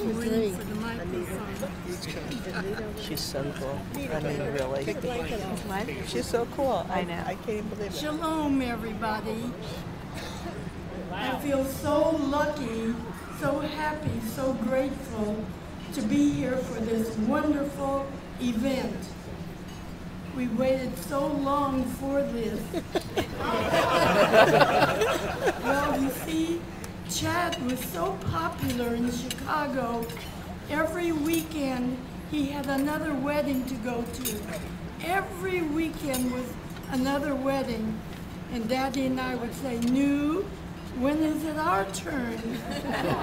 I'm waiting for the microphone. She's so cool. I mean, really. She's so cool. I know. I can't believe it. Shalom, everybody. I feel so lucky, so happy, so grateful to be here for this wonderful event. We waited so long for this. Well, you see, Chad was so popular in Chicago. Every weekend he had another wedding to go to. Every weekend was another wedding. And Daddy and I would say, "Nu, when is it our turn?"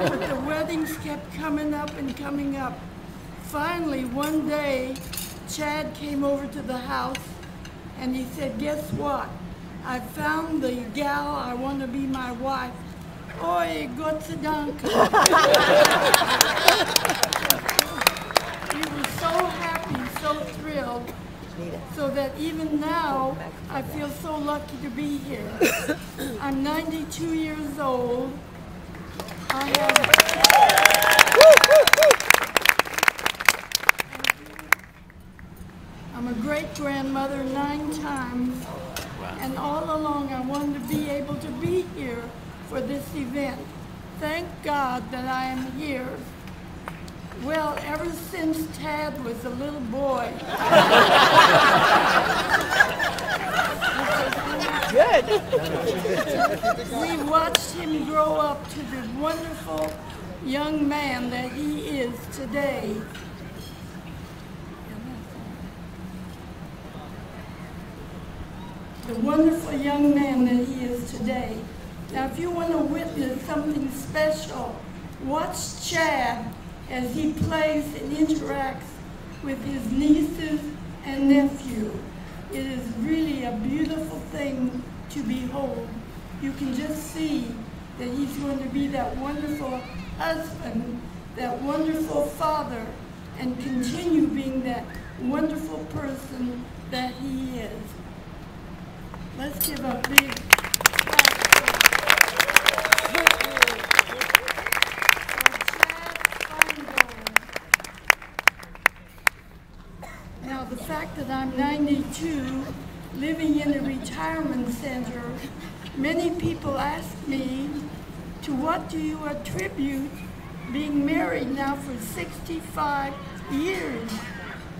But the weddings kept coming up and coming up. Finally, one day, Chad came over to the house and he said, "Guess what? I found the gal I want to be my wife." Oi, Gott sei Dank. We were so happy, so thrilled, so that even now, I feel so lucky to be here. I'm 92 years old. I'm a great-grandmother 9 times, and all along I wanted to be able to be here for this event. Thank God that I am here. Well, ever since Tad was a little boy, we watched him grow up to the wonderful young man that he is today. The wonderful young man that he is today. Now, if you want to witness something special, watch Chad as he plays and interacts with his nieces and nephew. It is really a beautiful thing to behold. You can just see that he's going to be that wonderful husband, that wonderful father, and continue being that wonderful person that he is. Let's give a big clap for Chad. Now, the fact that I'm 92, living in a retirement center, many people ask me, to what do you attribute being married now for 65 years?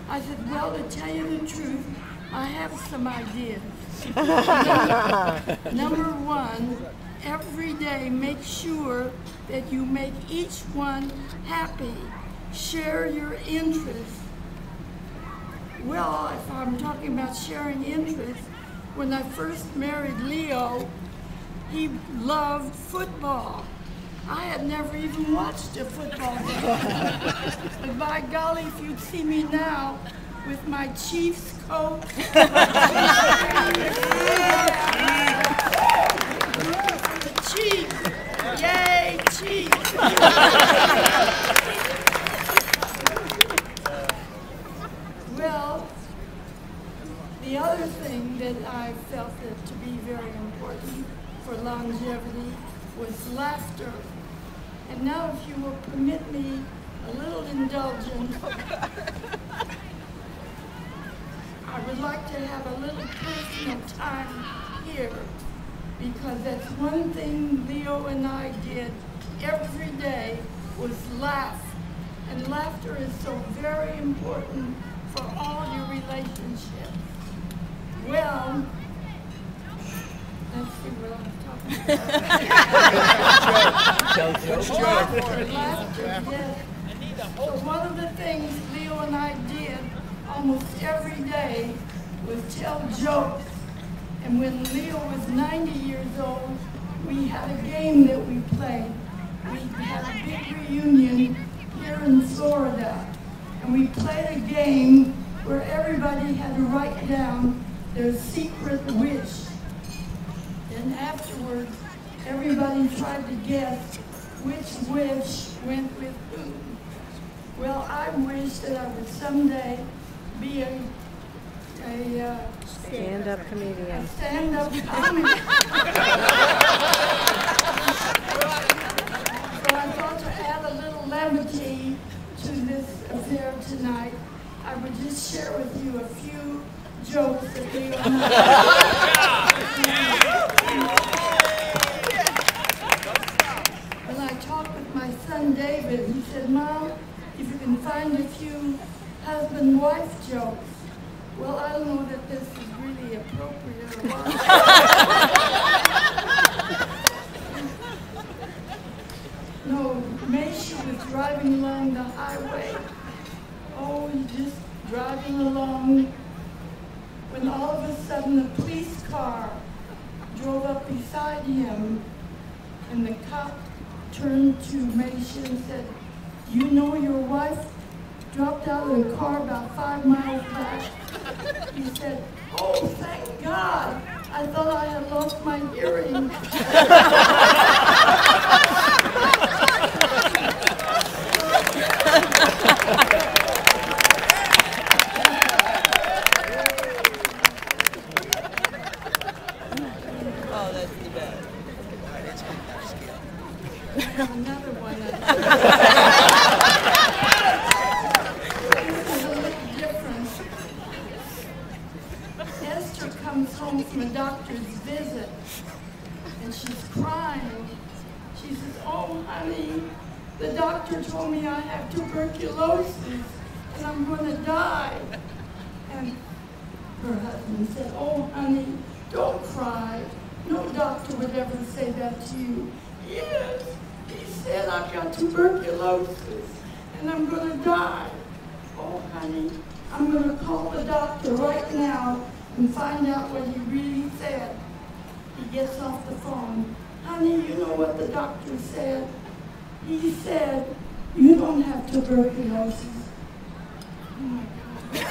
I said, well, to tell you the truth, I have some ideas. Number one, every day make sure that you make each one happy. Share your interests. Well, if I'm talking about sharing interests, when I first married Leo, he loved football. I had never even watched a football game. But by golly, if you'd see me now with my Chiefs coat, the Chiefs, yay, Chiefs! Well, the other thing that I felt that to be very important for longevity was laughter. And now, if you will permit me a little indulgence, I would like to have a little personal time here, because that's one thing Leo and I did every day was laugh. And laughter is so very important for all your relationships. Well, let's see what I'm talking about. Laughter, yes. So one of the things Leo and I did almost every day was tell jokes. And when Leo was 90 years old, we had a game that we played. We had a big reunion here in Florida. And we played a game where everybody had to write down their secret wish. And afterwards, everybody tried to guess which wish went with whom. Well, I wish that I would someday be a stand-up comedian. A stand-up comedian. So I thought to add a little levity, this affair tonight, I would just share with you a few jokes that Leo and I When I talked with my son David, he said, Mom, if you can find a few husband-wife jokes. Well, I don't know that this is really appropriate or not. No, Macy was driving along the highway. Oh, he's just driving along when all of a sudden a police car drove up beside him, and the cop turned to Macy and said, you know your wife dropped out of the car about 5 miles back? He said, oh, thank God. I thought I had lost my hearing. Oh, that's the best. Another one. This is a little different. Esther comes home from a doctor's visit, and she's crying. She says, oh, honey, the doctor told me I have tuberculosis, and I'm going to die. And her husband said, oh, honey, don't cry. No doctor would ever say that to you. Yes, he said I've got tuberculosis and I'm going to die. Oh, honey, I'm going to call the doctor right now and find out what he really said. He gets off the phone. Honey, you know what the doctor said? He said, you don't have tuberculosis. Oh, my God.